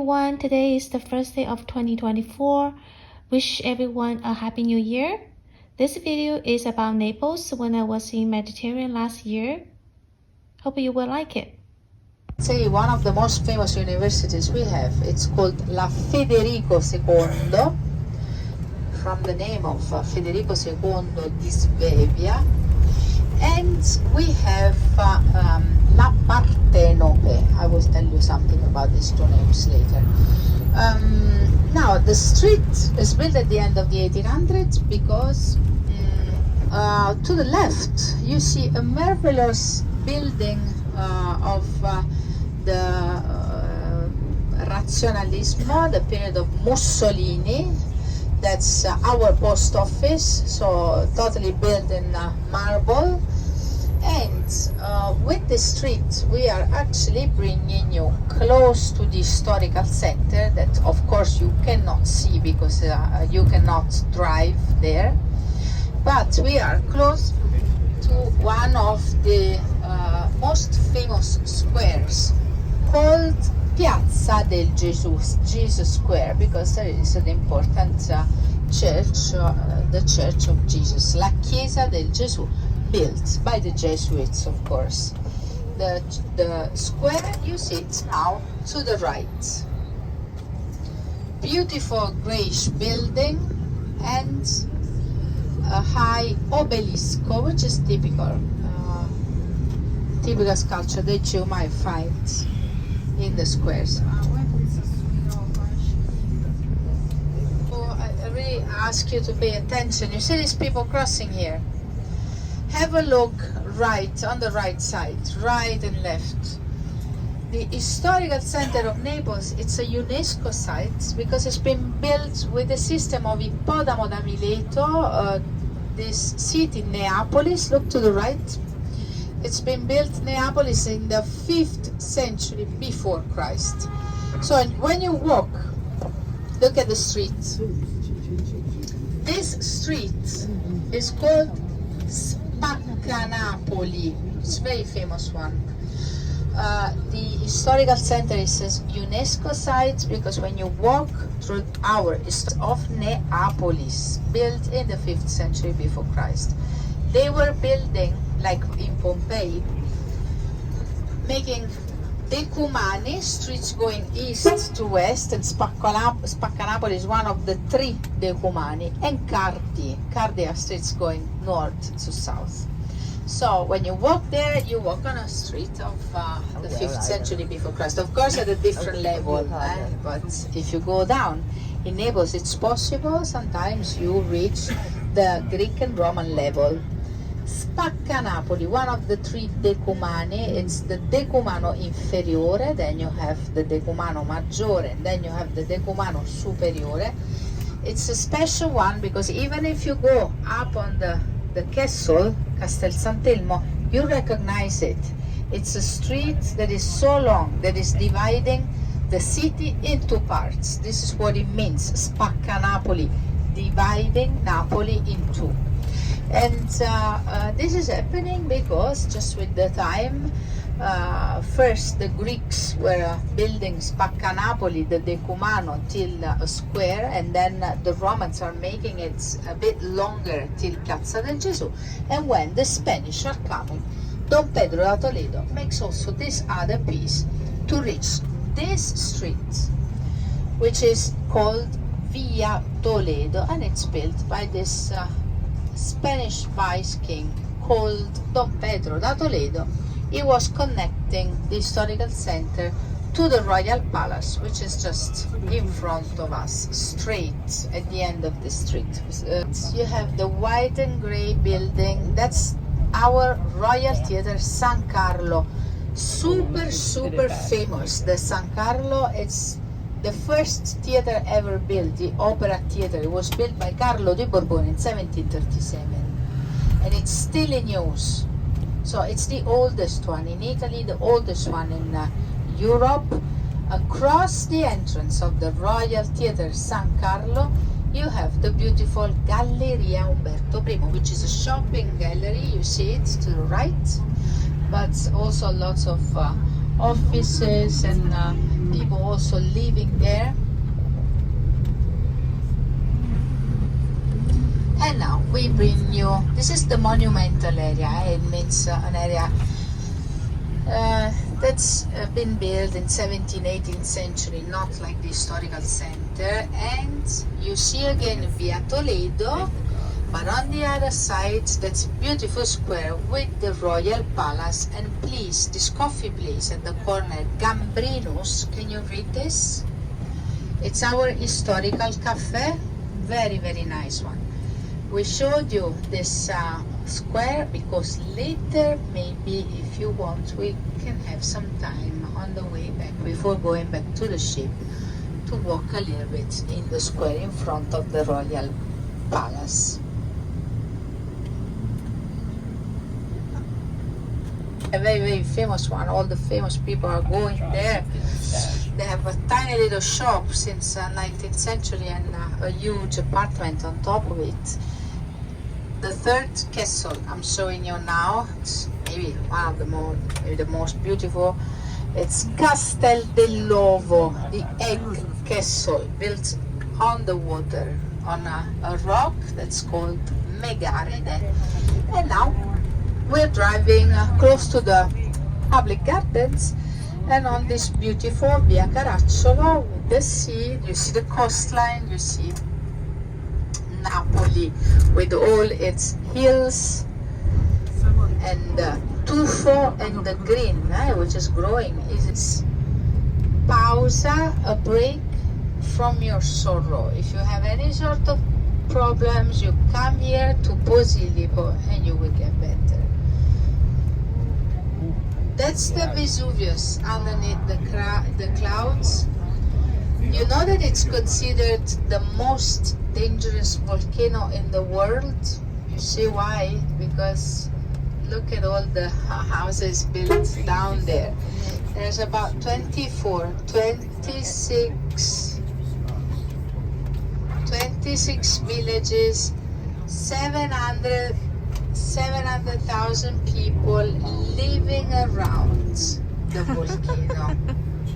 everyone, today is the first day of 2024. Wish everyone a happy new year. This video is about Naples when I was in Mediterranean last year. Hope you will like it. Say one of the most famous universities we have. It's called La Federico II, from the name of Federico II di Svevia. And we have La Partenope. I will tell you something about these two names later. Now, the street is built at the end of the 1800s because to the left you see a marvelous building of the Razionalismo, the period of Mussolini. That's our post office, so totally built in marble. And with the street we are actually bringing you close to the historical center that of course you cannot see because you cannot drive there, but we are close to one of the most famous squares called Piazza del Jesus Square, because there is an important church, the Church of Jesus, La Chiesa del Gesù, built by the Jesuits, of course. The square, you see it now to the right. Beautiful grayish building and a high obelisco, which is typical sculpture that you might find in the squares. I really ask you to pay attention. You see these people crossing here? Have a look right, on the right side, right and left. The historical center of Naples, it's a UNESCO site because it's been built with the system of Ippodamo da Mileto, this city Neapolis. Look to the right. It's been built in Naples in the 5th century before Christ. So when you walk, look at the street. This street is called Spaccanapoli. It's a very famous one. The historical center is a UNESCO site because when you walk through our history of Neapolis, built in the 5th century before Christ, they were building, like in Pompeii, making decumani, streets going east to west, and Spaccanapoli is one of the 3 decumani, and cardi are streets going north to south. So when you walk there, you walk on a street of the 5th century before Christ. Of course at a different level, but if you go down in Naples, it's possible sometimes you reach the Greek and Roman level. Spaccanapoli, one of the 3 decumani. It's the decumano inferiore, then you have the decumano maggiore, and then you have the decumano superiore. It's a special one because even if you go up on the castle, Castel Sant'Elmo, you recognize it. It's a street that is so long that is dividing the city into parts. This is what it means, Spaccanapoli, dividing Napoli in 2. And this is happening because just with the time, first the Greeks were building Spaccanapoli, the decumano, till a square, and then the Romans are making it a bit longer till Piazza del Gesù. And when the Spanish are coming, Don Pedro da Toledo makes also this other piece to reach this street, which is called Via Toledo, and it's built by this Spanish vice king called Don Pedro da Toledo. He was connecting the historical center to the royal palace, which is just in front of us, straight at the end of the street. You have the white and gray building. That's our Royal Theatre San Carlo. Super famous. The San Carlo, it's the first theater ever built, the opera theater. It was built by Carlo di Borbone in 1737, and it's still in use. So it's the oldest one in Italy, the oldest one in Europe. Across the entrance of the Royal Theatre San Carlo, you have the beautiful Galleria Umberto I, which is a shopping gallery. You see it to the right, but also lots of offices and people also living there. And now we bring you, this is the monumental area. It means an area that's been built in 17th, 18th century, not like the historical center. And you see again Via Toledo, but on the other side, that's beautiful square with the Royal Palace. And please, this coffee place at the corner, Gambrinus, can you read this? It's our historical cafe, very, very nice one. We showed you this square because later, maybe if you want, we can have some time on the way back, before going back to the ship, to walk a little bit in the square in front of the Royal Palace. A very, very famous one. All the famous people are going there. They have a tiny little shop since 19th century and a huge apartment on top of it. The third castle I'm showing you now, it's maybe one of the more, maybe the most beautiful. It's Castel dell'Ovo, the egg castle, built on the water, on a rock that's called Megaride. And now we're driving close to the public gardens, and on this beautiful Via Caracciolo with the sea. You see the coastline, you see Napoli with all its hills, and tufo and the green, which is growing, is pausa, a break from your sorrow. If you have any sort of problems, you come here to Posillipo and you will get better. That's the Vesuvius underneath the clouds. You know that it's considered the most dangerous volcano in the world? You see why? Because look at all the houses built down there. There's about 26 villages, 700,000 people living around the volcano.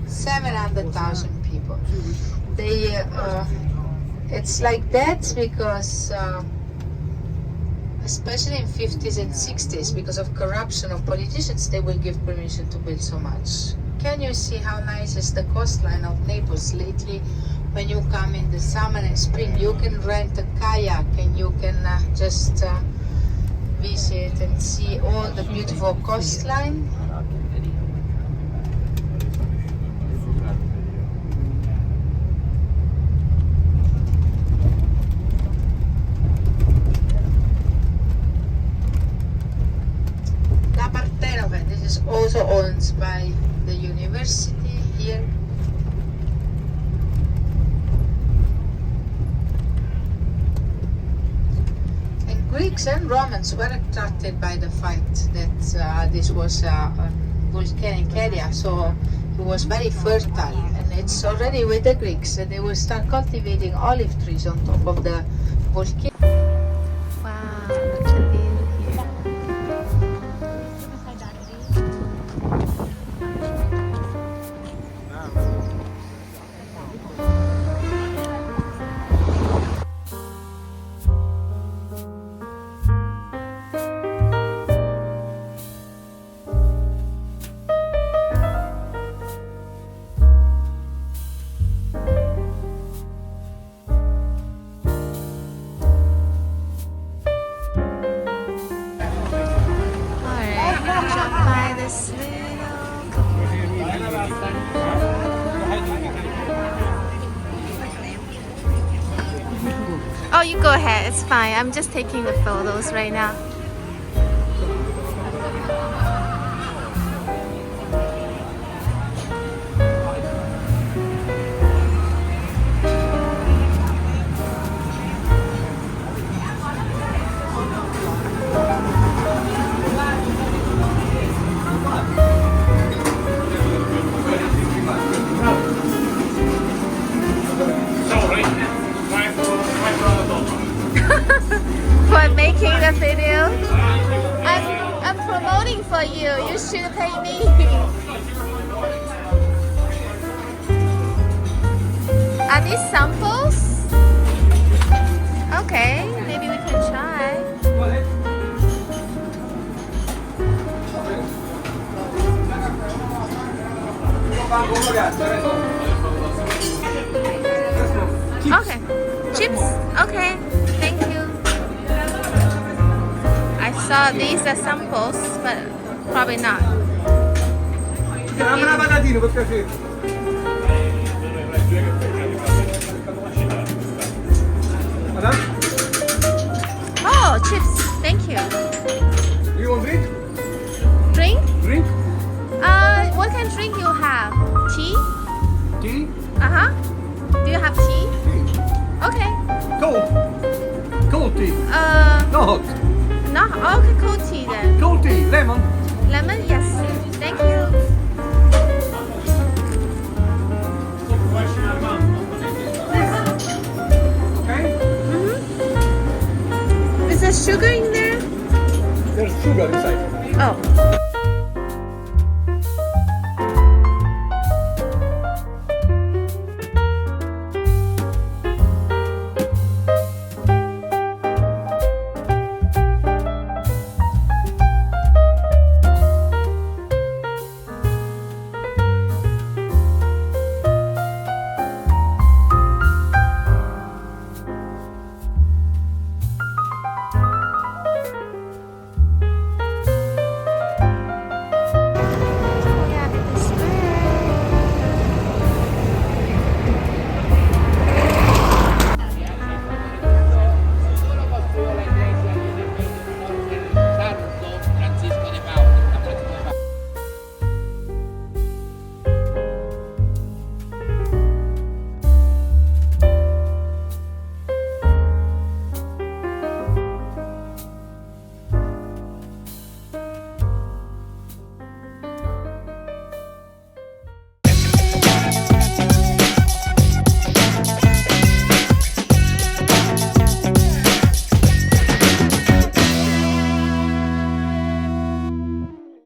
700,000 people. They it's like that because especially in 50s and 60s, because of corruption of politicians, they will give permission to build so much. Can you see how nice is the coastline of Naples lately? When you come in the summer and spring, you can rent a kayak and you can just visit and see all the beautiful coastline. This is also owned by the university here. And Greeks and Romans were attracted by the fact that this was a volcanic area, so it was very fertile, and it's already with the Greeks that they will start cultivating olive trees on top of the volcano. Wow, look at the view here. Oh, you go ahead. It's fine. I'm just taking the photos right now. For making the video. you take me? Are these samples? Okay, maybe we can try. Okay, chips. Okay, thank you. I saw these are samples, but probably not. Dammi una patatina per piacere. Madame, Oh, chips. Thank you. you want drink? Drink? Drink? What kind of drink you have? Tea? Tea? Uh-huh. Do you have tea? Tea. Okay. Cold. Cold tea. Not hot. No. Okay, cold tea then. Cold tea. Lemon. Lemon? Yeah.